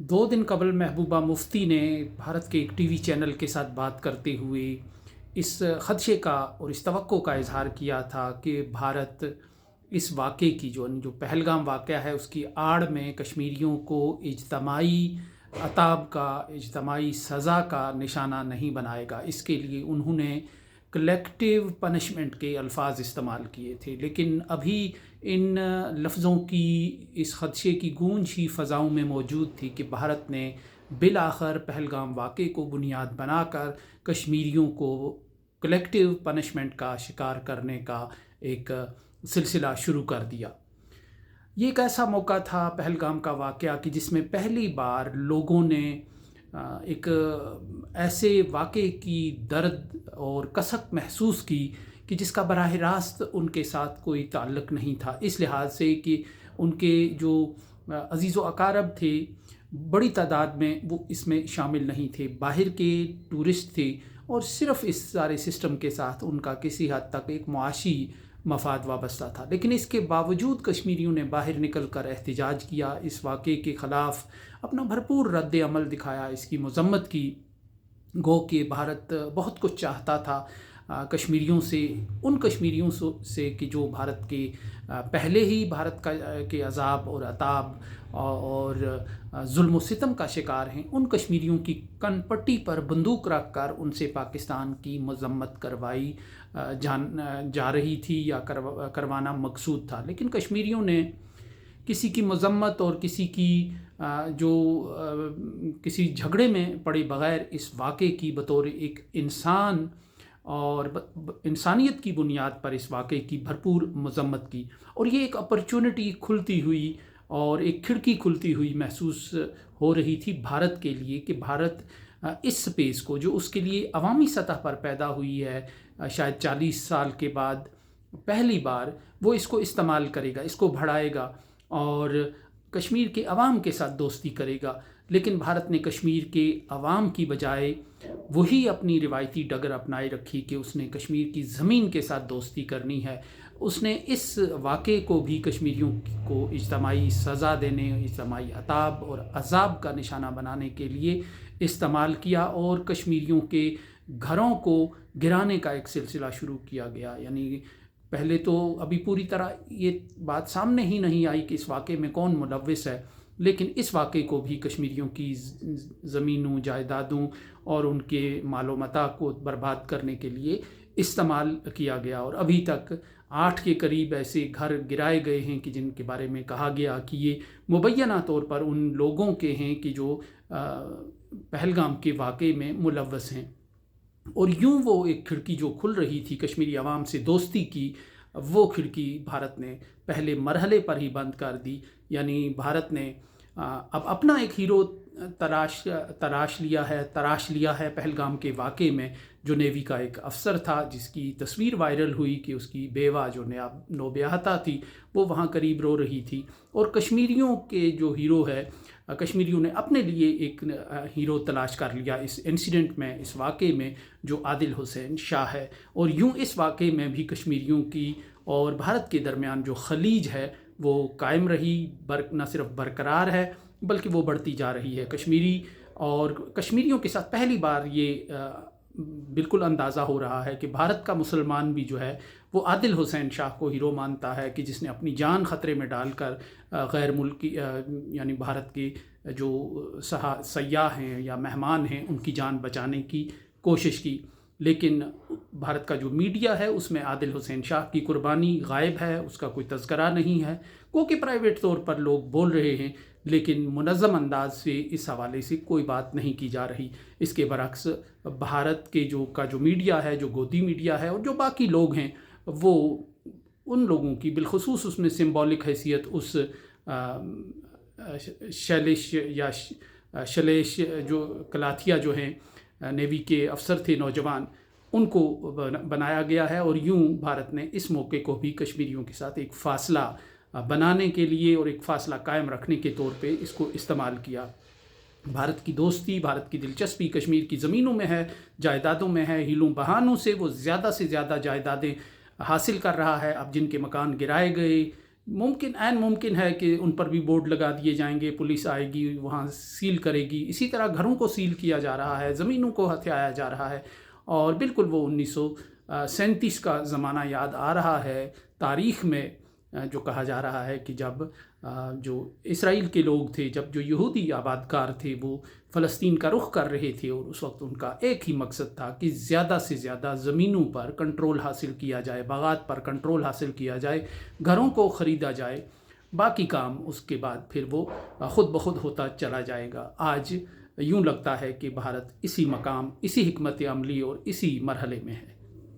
دو दिन قبل महबूबा मुफ्ती ने भारत के एक टीवी चैनल के साथ बात करते हुए इस खदशे का और इस तवक्को का इजहार किया था कि भारत इस वाक़े की जो पहलगाम वाक़या है उसकी आड़ में कश्मीरियों को इज्तमाही अताब का, इज्तमाही सज़ा का निशाना नहीं बनाएगा। इसके लिए उन्होंने कलेक्टिव पनिशमेंट के अल्फाज इस्तेमाल किए थे, लेकिन अभी इन लफ्ज़ों की, इस खदशे की गूंज ही फ़ज़ाओं में मौजूद थी कि भारत ने बिलाखिर पहलगाम वाक़े को बुनियाद बनाकर कश्मीरियों को कलेक्टिव पनिशमेंट का शिकार करने का एक सिलसिला शुरू कर दिया। ये एक ऐसा मौका था पहलगाम का वाक़या कि जिसमें पहली बार लोगों ने एक ऐसे वाक़े की दर्द और कसक महसूस की कि जिसका बराह रास्त उनके साथ कोई ताल्लुक़ नहीं था, इस लिहाज से कि उनके जो अज़ीज़ व अकारब थे बड़ी तादाद में वो इसमें शामिल नहीं थे, बाहर के टूरिस्ट थे और सिर्फ़ इस सारे सिस्टम के साथ उनका किसी हद तक एक मुआशी मफाद वाबस्ता था। लेकिन इसके बावजूद कश्मीरियों ने बाहर निकल कर एहतजाज किया, इस वाक़े के ख़िलाफ़ अपना भरपूर रद्द अमल दिखाया, इसकी मज़म्मत की। गो कि भारत बहुत कुछ चाहता था कश्मीरियों से, उन कश्मीरियों से कि जो भारत के पहले ही भारत के अज़ाब और अताब और जुल्म व सितम का शिकार हैं, उन कश्मीरियों की कनपट्टी पर बंदूक रख कर उनसे पाकिस्तान की मज़म्मत करवाई जा रही थी या करवाना मकसूद था। लेकिन कश्मीरियों ने किसी की मज़म्मत और किसी की किसी झगड़े में पड़े बग़ैर इस वाक़े की बतौर एक इंसान और इंसानियत की बुनियाद पर इस वाक़े की भरपूर मज़म्मत की। और ये एक अपॉर्चुनिटी खुलती हुई और एक खिड़की खुलती हुई महसूस हो रही थी भारत के लिए कि भारत इस स्पेस को, जो उसके लिए अवामी सतह पर पैदा हुई है शायद 40 साल के बाद पहली बार, वो इसको इस्तेमाल करेगा, इसको बढ़ाएगा और कश्मीर के अवाम के साथ दोस्ती करेगा। लेकिन भारत ने कश्मीर के अवाम की बजाय वही अपनी रिवायती डगर अपनाए रखी कि उसने कश्मीर की ज़मीन के साथ दोस्ती करनी है। उसने इस वाक़े को भी कश्मीरियों को इज्तमाही सज़ा देने, इज्तमाही अताब और अज़ाब का निशाना बनाने के लिए इस्तेमाल किया और कश्मीरियों के घरों को गिराने का एक सिलसिला शुरू किया गया। यानी पहले तो अभी पूरी तरह ये बात सामने ही नहीं आई कि इस वाक़े में कौन मुलव्विस है, लेकिन इस वाक़े को भी कश्मीरियों की ज़मीनों, जायदादों और उनके मालो मता को बर्बाद करने के लिए इस्तेमाल किया गया। और अभी तक 8 के करीब ऐसे घर गिराए गए हैं कि जिनके बारे में कहा गया कि ये मुबैना तौर पर उन लोगों के हैं कि जो पहलगाम के वाक़े में मुलव्वस हैं। और यूं वो एक खिड़की जो खुल रही थी कश्मीरी अवाम से दोस्ती की, वो खिड़की भारत ने पहले मरहले पर ही बंद कर दी। यानी भारत ने अब अपना एक हीरो तराश लिया है पहलगाम के वाक़े में, जो नेवी का एक अफसर था जिसकी तस्वीर वायरल हुई कि उसकी बेवा जो नौब्याहता थी वो वहाँ करीब रो रही थी। और कश्मीरियों के जो हीरो है, कश्मीरियों ने अपने लिए एक हीरो तलाश कर लिया इस इंसिडेंट में, इस वाक़े में, जो आदिल हुसैन शाह है। और यूं इस वाक़े में भी कश्मीरियों की और भारत के दरमियान जो खलीज है वो कायम रही, न सिर्फ बरकरार है बल्कि वो बढ़ती जा रही है। कश्मीरी और कश्मीरियों के साथ पहली बार ये बिल्कुल अंदाज़ा हो रहा है कि भारत का मुसलमान भी जो है वो आदिल हुसैन शाह को हीरो मानता है कि जिसने अपनी जान ख़तरे में डालकर गैर मुल्की यानी भारत के जो सयाह हैं या मेहमान हैं उनकी जान बचाने की कोशिश की। लेकिन भारत का जो मीडिया है उसमें आदिल हुसैन शाह की कुर्बानी गायब है, उसका कोई तज़किरा नहीं है। क्योंकि प्राइवेट तौर पर लोग बोल रहे हैं लेकिन मुनज़्ज़म अंदाज से इस हवाले से कोई बात नहीं की जा रही। इसके बरक्स भारत के जो मीडिया है, जो गोदी मीडिया है और जो बाकी लोग हैं, वो उन लोगों की बिलखुसूस उसमें सिंबॉलिक हैसियत उस शैलेश जो कलाथिया जो हैं नेवी के अफसर थे नौजवान, उनको बनाया गया है। और यूं भारत ने इस मौके को भी कश्मीरियों के साथ एक फ़ासला बनाने के लिए और एक फ़ासला कायम रखने के तौर पे इसको इस्तेमाल किया। भारत की दोस्ती, भारत की दिलचस्पी कश्मीर की ज़मीनों में है, जायदादों में है। हीलों बहानों से वो ज़्यादा से ज़्यादा जायदादें हासिल कर रहा है। अब जिनके मकान गिराए गए मुमकिन है कि उन पर भी बोर्ड लगा दिए जाएंगे, पुलिस आएगी वहाँ सील करेगी। इसी तरह घरों को सील किया जा रहा है, ज़मीनों को हथियाया जा रहा है। और बिल्कुल वो 1937 का ज़माना याद आ रहा है तारीख़ में, जो कहा जा रहा है कि जब जो इसराइल के लोग थे, जब जो यहूदी आबादकार थे वो फ़लस्तीन का रुख कर रहे थे, और उस वक्त उनका एक ही मकसद था कि ज़्यादा से ज़्यादा ज़मीनों पर कंट्रोल हासिल किया जाए, बागात पर कंट्रोल हासिल किया जाए, घरों को ख़रीदा जाए, बाकी काम उसके बाद फिर वो ख़ुद ब खुद होता चला जाएगा। आज यूँ लगता है कि भारत इसी मकाम, इसी हिकमत अमली और इसी मरहले में है।